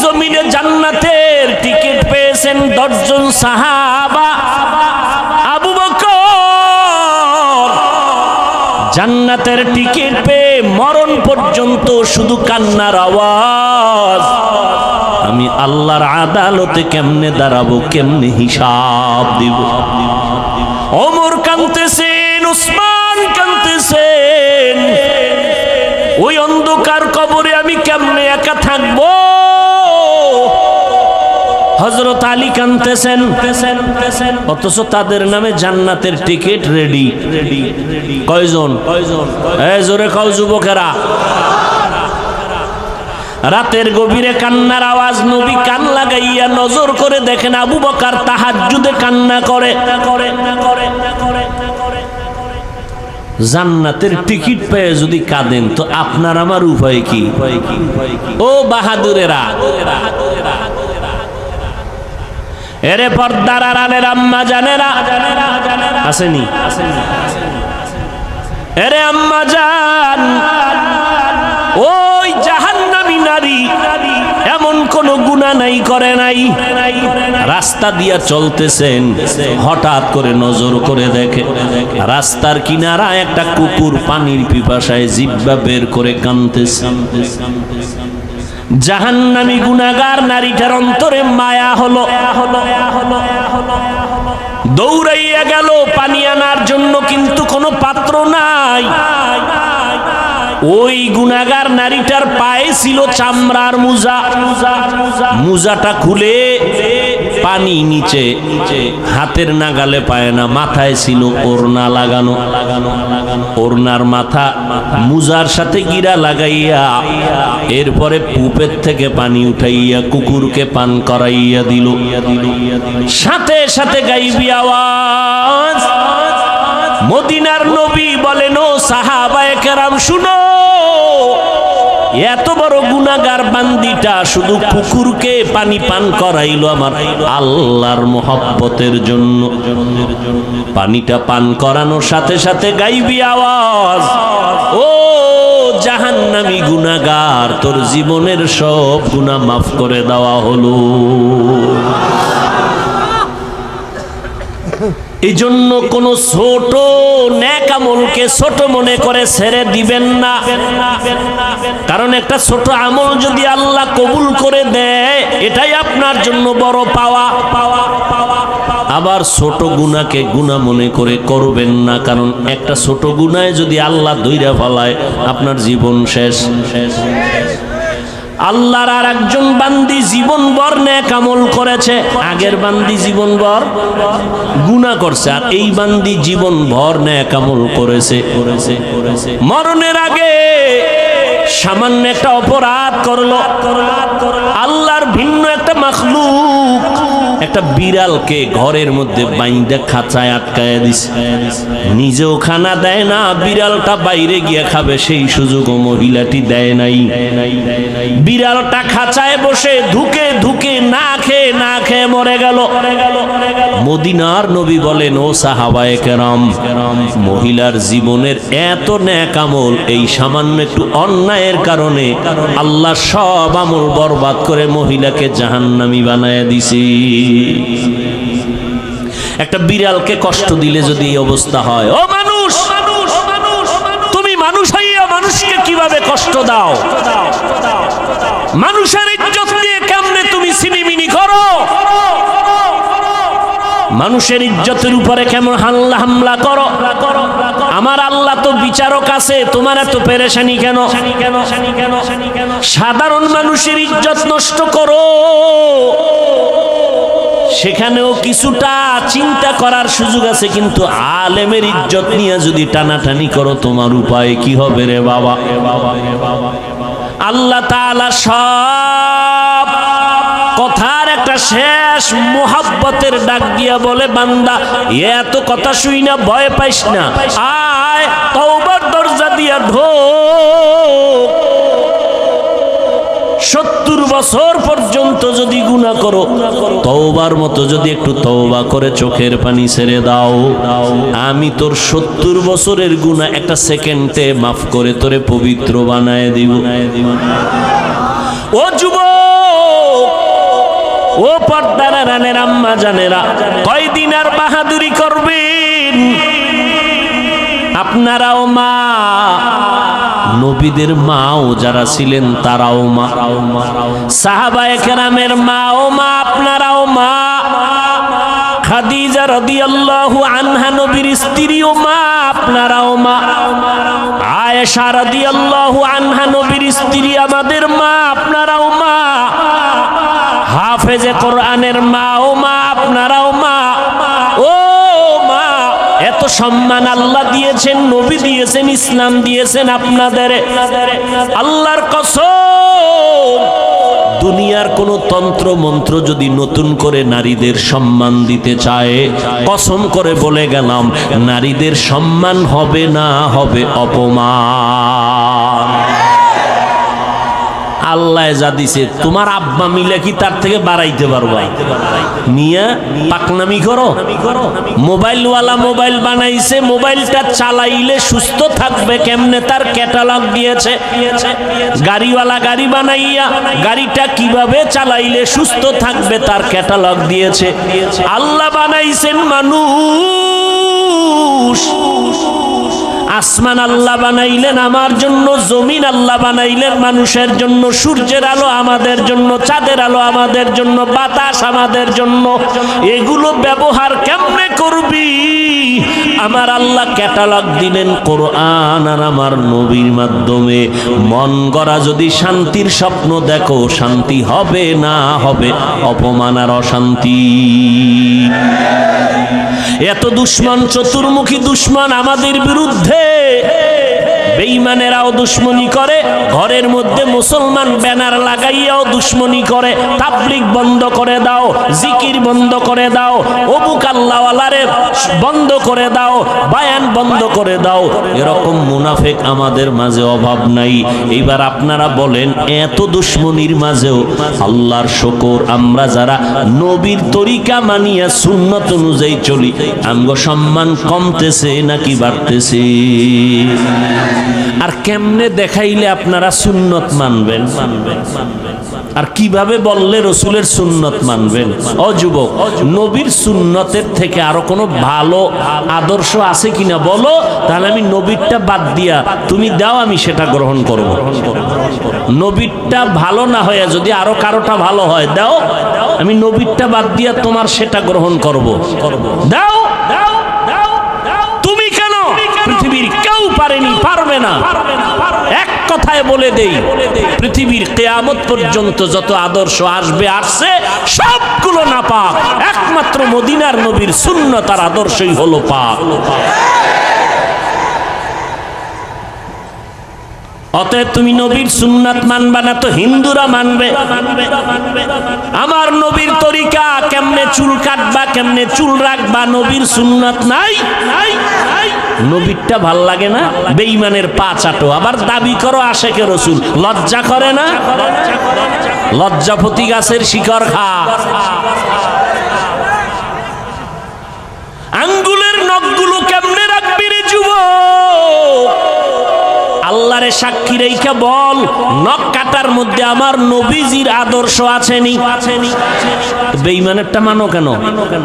জমিনে জান্নাতের টিকিট পেয়েছেন 10 জন সাহাবা। আবু বকর জান্নাতের টিকিট পেয়ে মরণ পর্যন্ত শুধু কান্নার আওয়াজ। আমি আল্লাহর আদালতে কেমনে দাঁড়াবো, কেমনে হিসাব দিব। ওমর কাঁদতেছেন, উসমান কাঁদতেছেন, ওই অন্ধকার কবরে আমি কেমনে একা থাকবো। হযরত আলী কাঁদতেছেন, অথচ তাদের নামে জান্নাতের টিকিট রেডি। কয়জন? এই জোরে কও যুবকেরা। রাতের গভীরে কান্নার আওয়াজ। নবী কান লাগাইয়া নজর করে দেখেন আবু বকর তাহাজ্জুদে কান্না করে। জান্নাতের টিকিট পেয়ে যদি কাঁদেন তো আপনার আমার উপায় কি? ও বাহাদুরেরা, এরে পর্দার আড়ালের আম্মা জানেরা আসেনি? এরে আম্মা জান, ওই জাহান্নামী নারী এমন কোন গুনাহ নাই করে নাই। রাস্তা দিয়া চলতেছেন, হঠাৎ করে নজর করে দেখে রাস্তার কিনারা একটা কুকুর পানির পিপাসায় জিহ্বা বের করে কাঁদতেছে। জাহান্নামী গুনাহগার নারীটার অন্তরে মায়া হলো, দৌড়াইয়া গেল পানি আনার জন্য, কিন্তু কোনো পাত্র নাই। ওই গুনাহগার নারীটার পায়ে ছিল চামড়ার মোজা। মোজাটা খুলে পানি নিচে, হাতের নাগালে পায় না, মাথায় ছিল ওড়না লাগানো। ওড়নার মাথা মোজার সাথে গিরা লাগাইয়া এরপরে কূপের থেকে পানি উঠাইয়া কুকুরকে পান করাইয়া দিল। সাথে সাথে গাইবি আওয়াজ। মদিনার নবী বলেন, ও সাহাবায়ে কেরাম শুনো, এত বড় গুনাহগার বান্দিটা শুধু কুকুরকে পানি পান করাইলো আমার আল্লাহর মোহাব্বতের জন্য। পানিটা পান করানোর সাথে সাথে গাইবি আওয়াজ, ও জাহান্নামী গুনাহগার, তোর জীবনের সব গুনাহ মাফ করে দেওয়া হলো। এই জন্য কোন ছোট নেক আমলকে ছোট মনে করে ছেড়ে দিবেন না, কারণ একটা ছোট আমল যদি আল্লাহ কবুল করে দেয় এটাই আপনার জন্য বড় পাওয়া। আবার ছোট গুনাহকে গুনাহ মনে করে করবেন না, কারণ একটা ছোট গুনাহে যদি আল্লাহ ধইরা ফেলায় আপনার জীবন শেষ। আল্লাহর আর একজন বান্দি জীবন ভর নেক আমল করেছে, আগের বান্দি জীবন ভর গুনাহ করছে, আর এই বান্দি জীবন ভর নেক আমল করেছে। মরণের আগে সামান্য একটা অপরাধ করলো, আল্লাহর ভিন্ন একটা মাখলুক একটা বিড়ালকে ঘরের মধ্যে বাইন্দা খাঁচায় আটকায় দিছে। নিজেও খানা দেয় না, বিড়ালটা বাইরে গিয়ে খাবে সেই সুযোগও মহিলাটি দেয় নাই। বিড়ালটা খাঁচায় বসে ধুকে ধুকে না খেয়ে মরে গেল। মদিনার নবী বলেন, ও সাহাবায়ে কেরাম, মহিলার জীবনের এত নেক আমল এই সামান্য একটু অন্যায়ের কারণে আল্লাহ সব আমল বরবাদ করে মহিলাকে জাহান্নামী বানায় দিছে। একটা বিড়ালকে কষ্ট দিলে যদি এই অবস্থা হয়, ও মানুষ, তুমি মানুষ হইয়া মানুষকে কিভাবে কষ্ট দাও? মানুষের ইজ্জত নিয়ে কেমনে তুমি সিনিমিনি করো? মানুষের ইজ্জতের উপরে কেমন হামলা করো? আমার আল্লাহ তো বিচারক আছে, তোমার এত পেরেশানি কেন? সাধারণ মানুষের ইজ্জত নষ্ট করো, সেখানেও কিছুটা চিন্তা করার সুযোগ আছে, কিন্তু আলেমের ইজ্জত নিয়ে যদি টানাটানি করো তোমার উপায় কি হবে রে বাবা? আল্লাহ তাআলা সব কথার একটা শেষ মুহাব্বতের ডাক দিয়া বলে, বান্দা এত কথা শুই না, ভয় পাইস না, আয় তওবার দরজা দিয়া ঢোক। 70 বছর পর্যন্ত যদি গুনাহ করো, তওবার মতো যদি একটু তওবা করে চোখের পানি ছেড়ে দাও, আমি তোর 70 বছরের গুনাহ একটা সেকেন্ডে মাফ করে তোরে পবিত্র বানায় দিব। ও যুবক, ও পর্দার আড়ালের আম্মা জানেরা, কয়দিন আর বাহাদুরি করবেন? আপনারাও মা, নবীদের মাও যারা ছিলেন তারাও মা, সাহাবায়ে কেরামের মাও মা, আপনারাও মা। খাদিজা রাদিয়াল্লাহু আনহা নবীর স্ত্রীও মা, আপনারাও মা। আয়েশা রাদিয়াল্লাহু আনহা নবীর স্ত্রী, আমাদের মা, আপনারাও মা। হাফেজে কোরআনের মাও মা, আপনারাও মা। ও মা, এত সম্মান আল্লাহ দিয়েছেন, নবী দিয়েছেন, ইসলাম দিয়েছেন আপনাদের। আল্লাহর কসম, দুনিয়ার কোন তন্ত্র মন্ত্র যদি নতুন করে নারীদের সম্মান দিতে চায়, কসম করে বলে গেলাম, নারীদের সম্মান হবে না, হবে অপমান। আল্লাহ যা দিছে, তোমার আব্বা মিলে কি তার থেকে বাড়াইতে পারবা? নিয়া পাকনামি করো। মোবাইলওয়ালা মোবাইল বানাইছে, মোবাইলটা চালাইলে সুস্থ থাকবে কেমনে তার ক্যাটালগ দিয়েছে। গাড়িওয়ালা গাড়ি বানাইয়া গাড়িটা কিভাবে চালাইলে সুস্থ থাকবে তার ক্যাটালগ দিয়েছে। আল্লাহ বানাইছেন মানুষ। আসমান আল্লাহ বানাইলেন আমার জন্য, জমিন আল্লাহ বানাইলেন মানুষের জন্য, সূর্যের আলো আমাদের জন্য, চাঁদের আলো আমাদের জন্য, বাতাস আমাদের জন্য। এগুলো ব্যবহার কেমনে করবি? আমার আল্লাহ ক্যাটালগ দিলেন কোরআন আর আমার নবীর মাধ্যমে। মন গড়া যদি শান্তির স্বপ্ন দেখো, শান্তি হবে না, হবে অপমান আর অশান্তি। এত দুশ্মন, চতুর্মুখী দুশ্মন আমাদের বিরুদ্ধে। বেঈমানেরাও দুশ্মনী করে, ঘরের মধ্যে মুসলমান ব্যানার লাগাইয়াও দুশ্মনী করে। তাবলীগ বন্ধ করে দাও, জিকির বন্ধ করে দাও, অমুক আল্লাহওয়ালারে বন্ধ করে দাও, বায়ান বন্ধ করে দাও। এরকম মুনাফিক আমাদের মাঝে অভাব নাই। এইবার আপনারা বলেন, এত দুশ্মনীর মাঝেও আল্লাহর শুকর, আমরা যারা নবীর তরিকা মানিয়া সুন্নত অনুযায়ী চলি, আমগো সম্মান কমতেছে নাকি বাড়তেছে? আর কেমনে দেখাইলে আপনারা সুন্নত মানবেন? আর কিভাবে বললে রসুলের সুন্নত মানবেন? ও যুবক, নবীর সুন্নতের থেকে আরো কোনো ভালো আদর্শ আছে কিনা বলো, তাহলে আমি নবীরটা বাদ দিয়া তুমি দাও, আমি সেটা গ্রহণ করব। নবীরটা ভালো না হয়ে যদি আরো কারোটা ভালো হয় দাও, আমি নবীরটা বাদ দিয়া তোমার সেটা গ্রহণ করব। দাও, তুমি কেন? পৃথিবীর কেউ পারেনি, পারবে না। এক কথায় বলে দেই, পৃথিবীর কিয়ামত পর্যন্ত যত আদর্শ আসবে, আসছে, সবগুলো নাপাক। একমাত্র মদিনার নবীর সুন্নত আর আদর্শই হলো পাক। অতএব তুমি নবীর সুন্নাত মানবা না তো হিন্দুরা মানবে। আমার নবীর তরিকা, কেমনে চুল কাটবা, কেমনে চুল রাখবা, নবীর সুন্নাত নাই। নবীরটা ভাল লাগে না, বেঈমানের পা চাটো, আবার দাবি করো আশেকে রসুল। লজ্জা করে না? লজ্জাপতি গাছের শিকড় খা। আঙ্গুলের নখগুলো কেমনে রাখবি রে যুবক? আল্লাহরে সাক্ষী রেখে বল, নখ কাটার মধ্যে আমার নবীজির আদর্শ আছেনি? বেঈমানেরটা মানো কেন?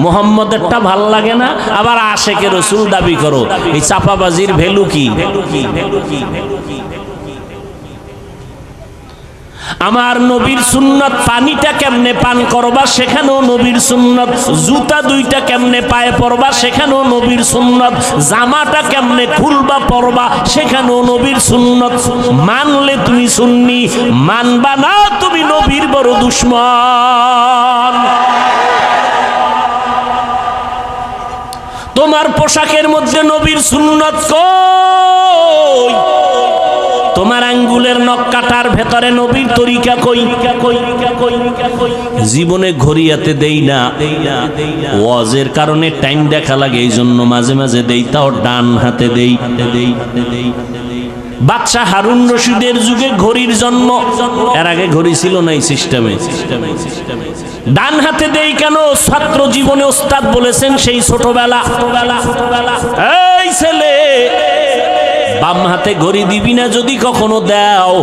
মুহাম্মদেরটা ভাল লাগে না, আবার আশেকে রসুল দাবি করো। এই চাপাবাজির ভ্যালু কি? আমার নবীর সুন্নত, পানিটা কেমনে পান করবা সেখানেও নবীর সুন্নত, জুতা দুইটা কেমনে পায়ে পরবা সেখানেও নবীর সুন্নত, জামাটা কেমনে খুলবা পরবা সেখানেও নবীর সুন্নত। মানলে তুমি সুন্নি, মানবা না তুমি নবীর বড় দুশমন। তোমার পোশাকের মধ্যে নবীর সুন্নত কই? তোমার আঙ্গুলের নখ কাটার ভেতরে নবীর তরিকা কই? জীবনে ঘড়িয়াতে দেই না, ওয়াজের কারণে টাইম দেখা লাগে, এই জন্য মাঝে মাঝে দেই, তাও ডান হাতে দেই। বাদশাহ হারুন রশিদের যুগে ঘড়ির জন্ম, এর আগে ঘড়ি ছিল না এই সিস্টেমে। ডান হাতে দেই কেন? ছাত্র জীবনে ওস্তাদ বলেছেন সেই ছোটবেলা, এই ছেলে বাম হাতে ঘড়ি দিবি না যদি কখনো দাও,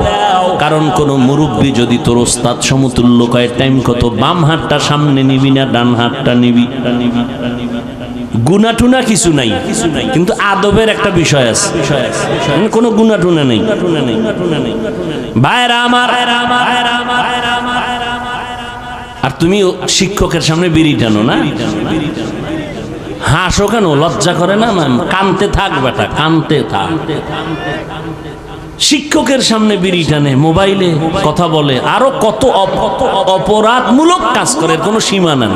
কারণ কোন মুরব্বী যদি তোর ওস্তাদ সমতুল্য কয় টাইম কত, বাম হাতটা সামনে নিবি না ডান হাতটা নিবি। গুনাটুনা কিছু নাই, কিন্তু আদবের একটা বিষয় আছে, কোনো গুনাটুনা নেই। ভাইরা আমার, আর তুমি শিক্ষকের সামনে বিড়ি টানো না, হাসো কেন? লজ্জা করে না? কানতে থাক বেটা, কানতে থাক। শিক্ষকের সামনে বিড়ি টানে, মোবাইলে কথা বলে, আরো কত অপরাধমূলক কাজ করে, কোনো সীমা নাই।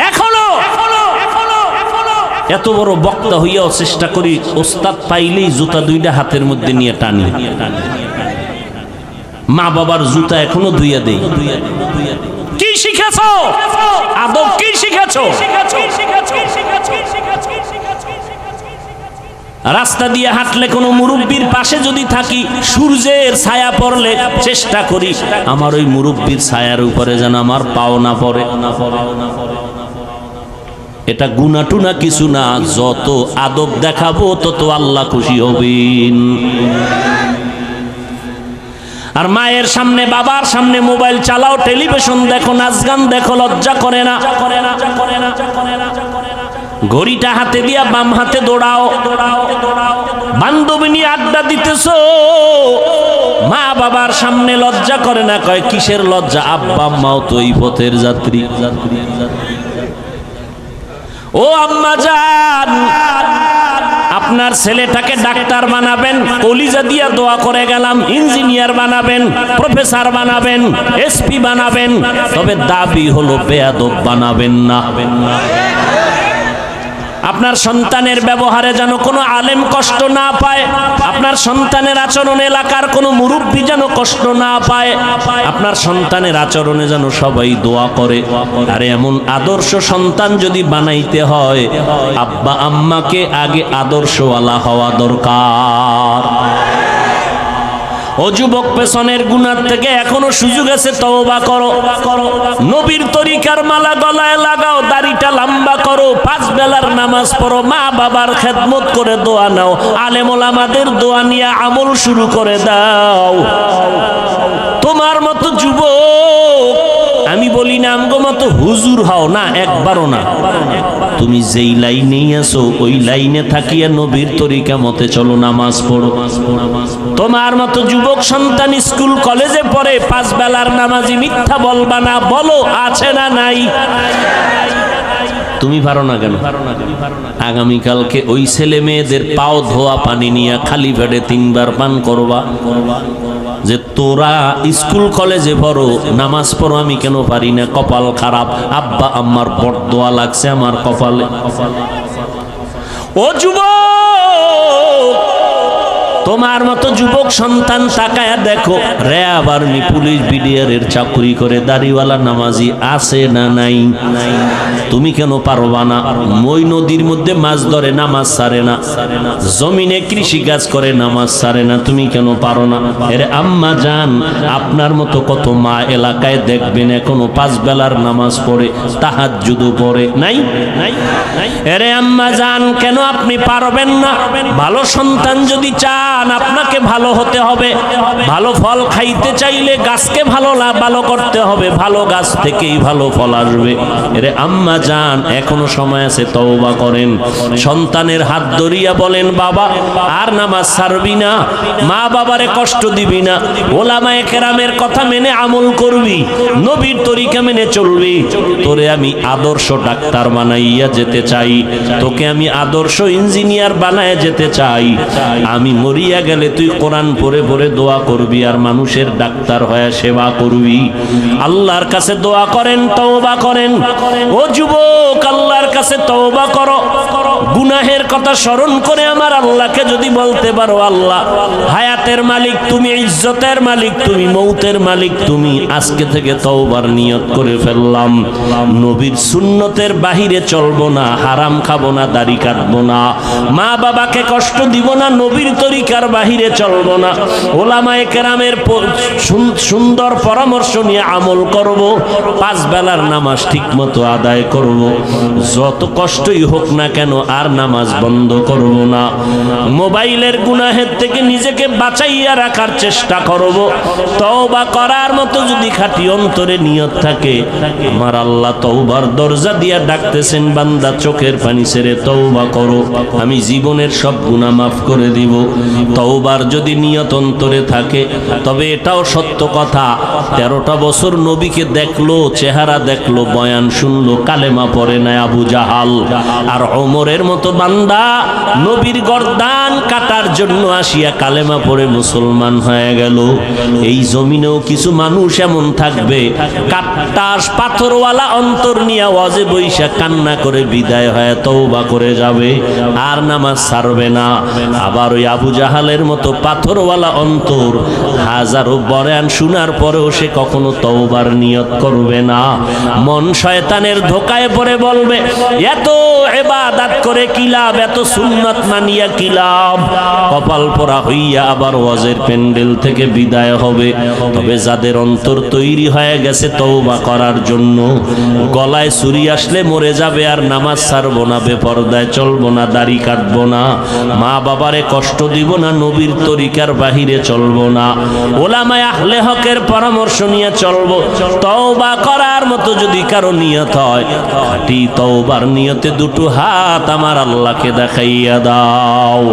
এখনো এত বড় বক্তা হইয়াও চেষ্টা করি ওস্তাদ পাইলেই জুতা দুইটা হাতের মধ্যে নিয়ে টানি। মা বাবার জুতা এখনো ধুইয়া দেই। কি শিখেছো? আদব কি শিখেছো? রাস্তা দিয়ে হাঁটলে কোনো মুরব্বির পাশে যদি থাকি, সূর্যের ছায়া পড়লে চেষ্টা করি আমার ওই মুরব্বির ছায়ার উপরে যেন আমার পাও না পড়ে। এটা গুনাটুনা কিছু না, যত আদব দেখাবো তত আল্লাহ খুশি হবেন। আর মায়ের সামনে বাবার সামনে মোবাইল চালাও, টেলিভিশন দেখো, নাচ গান দেখো, লজ্জা করে না? ঘড়িটা হাতে দিয়া বাম হাতে দৌড়াও। বান্ধবী নিয়ে আড্ডা দিতেছো, মা বাবার সামনে লজ্জা করে না? কয় কিসের লজ্জা? আব্বা আম্মাও তো এই পথের যাত্রী। ও আম্মা জান, আপনার ছেলেটাকে ডাক্তার বানাবেন, কলিজা দিয়া দোয়া করে গেলাম, ইঞ্জিনিয়ার বানাবেন, প্রফেসর বানাবেন, এসপি বানাবেন, তবে দাবি হলো বেয়াদব বানাবেন না। আপনার সন্তানের ব্যবহারে যেন কোনো আলেম কষ্ট না পায়, আপনার সন্তানের আচরণ এলাকার কোনো মুরব্বী যেন কষ্ট না পায়, আপনার সন্তানের আচরণে যেন সবাই দোয়া করে। আর এমন আদর্শ সন্তান যদি বানাইতে হয়, আব্বা আম্মাকে আগে আদর্শওয়ালা হওয়া দরকার। ও যুবক, পেছনের গুনার থেকে এখনো সুযোগ আছে, তওবা করো। নবীর তরিকার মালা গলায় লাগাও, দাড়িটা লম্বা করো, 5 বেলার নামাজ পড়ো, মা বাবার খেদমত করে দোয়া নাও, আলেম ওলামাদের দোয়া নিয়ে আমল শুরু করে দাও। তোমার মতো যুবক, আমি বলি না আমগো মতো হুজুর হও না, একবারও না। তুমি যেই লাইনেই আছো ওই লাইনে থাকিয়া নবীর তরিকা মতে চলো, নামাজ পড়ো। তোমার মতো যুবক সন্তান স্কুল কলেজে পড়ে, 5 বেলার নামাজি, মিথ্যা বলবা না, বলো আছে না নাই? তুমি পারো না কেন? আগামীকালকে ওই ছেলে মেয়েদের পাও ধোয়া পানি নিয়ে খালি পেটে 3 বার পান করবা, যে তোরা স্কুল কলেজে পড়ো, নামাজ পড়ো, আমি কেন পারি না? কপাল খারাপ, আব্বা আম্মার বরদোয়া লাগছে আমার কপালে। ও যুবক, তোমার মতো যুবক সন্তান তাকায়া দেখো, র্যাব আর্মি পুলিশ বিডিআরের চাকরি করে দাড়িওয়ালা নামাজি আছে না নাই? তুমি কেন পারবা না? মই নদীর মধ্যে মাছ ধরে, নামাজ ছাড়ে না, জমিনে কৃষি কাজ করে, নামাজ ছাড়ে না, তুমি কেন পারো না? এরে আম্মা জান, আপনার মতো কত মা এলাকায় দেখবেন এখনো 5 বেলার নামাজ পড়ে, তাহাজ্জুদও পড়ে, নাই? এরে আম্মা জান, কেন আপনি পারবেন না? ভালো সন্তান যদি চান, আপনাকে ভালো হতে হবে। ভালো ফল খাইতে চাইলে গাছকে ভালো করতে হবে, ভালো গাছ থেকেই ভালো ফল আসবে। এরে আম্মা জান, এখনো সময় আছে, তওবা করেন। সন্তানের হাত ধরিয়া বলেন, বাবা আর নামাজ ছাড়বি না, মা বাবারে কষ্ট দিবি না, ওলামায়ে কেরামের কথা মেনে আমল করবি, নবীর তরিকা মেনে চলবি। তোরে আমি আদর্শ ডাক্তার বানাইয়া যেতে চাই, তোকে আমি আদর্শ ইঞ্জিনিয়ার বানায় যেতে চাই। আমি মরিয়া গেলে তুই কোরআন পড়ে পড়ে দোয়া করবি আর মানুষের ডাক্তার হয়ে সেবা করবি। আল্লাহর কাছে দোয়া করেন, তওবা করেন। ও যুবক, আল্লাহর কাছে তওবা করো। গুনাহের কথা স্মরণ করে আমার আল্লাহকে যদি বলতে পারো, আল্লাহ হায়াতের মালিক তুমি, ইজ্জতের মালিক তুমি, মৌতের মালিক তুমি, আজকে থেকে তওবার নিয়ত করে ফেললাম, নবীর সুন্নতের বাহিরে চলবো না, হারাম খাবো না, দাড়ি কাটবো না, মা বাবাকে কষ্ট দিব না, নবীর তরিকা তরিকার বাহিরে চলবো না, ওলামায়ে কেরামের সুন্দর পরামর্শ নিয়ে আমল করব, 5 বেলার নামাজ ঠিকমতো আদায় করব, যত কষ্টই হোক না কেন আর নামাজ বন্ধ করব না, মোবাইলের গুনাহের থেকে নিজেকে বাঁচাইয়া রাখার চেষ্টা করব। তওবা করার মতো যদি খাঁটি অন্তরে নিয়ত থাকে, আমার আল্লাহ তওবার দরজা দিয়া ডাকতেছেন, বান্দা চোখের পানি ছেড়ে তওবা করো, আমি জীবনের সব গুনাহ মাফ করে দিব। তওবার যদি নিয়ত অন্তরে থাকে, তবে এটাও সত্য কথা, 13টা বছর নবীকে দেখলো, চেহারা দেখলো, বয়ান শুনলো, কালেমা পড়ে না আবু জাহাল। আর ওমরের মতো বান্দা নবীর গর্দান কাটার জন্য আসিয়া কালেমা পড়ে মুসলমান হয়ে গেল। এই জমিনেও কিছু মানুষ এমন থাকবে, কাট্টাস পাথরওয়ালা অন্তর নিয়ে ওয়াজে বৈশা কান্না করে বিদায় হয়ে তওবা করে যাবে, আর নামাজ ছাড়বে না। আবার ওই আবু জাহালের মতো পাথরওয়ালা অন্তর, হাজারো বয়ান শোনার পরেও সে কখনো তওবার নিয়ত করবে না। মন শয়তানের ধোকায় পড়ে বলবে, এত ইবাদত করে কি লাভ, এত সুন্নাত মানিয়া কি লাভ, কপাল পোড়া হইয়া আবার ওয়াজের প্যান্ডেল থেকে বিদায় হবে। তবে যাদের অন্তর তৈরি হয়ে গেছে তওবা করার জন্য, গলায় ছুরি আসলে মরে যাবে আর নামাজ ছাড়বো না, বেপরদায় চলবো না, দাড়ি কাটবো না, মা বাবারে কষ্ট দিব না, নবীর তরিকার বাহিরে চলবো না, ওলামায়ে আহলে হকের পরামর্শ নিয়ে চলবো। তওবা করার মতো যদি কারো নিয়ত হয়, খাঁটি তওবার নিয়তে দুটো হাত আমার আল্লাহকে দেখাইয়া দাও।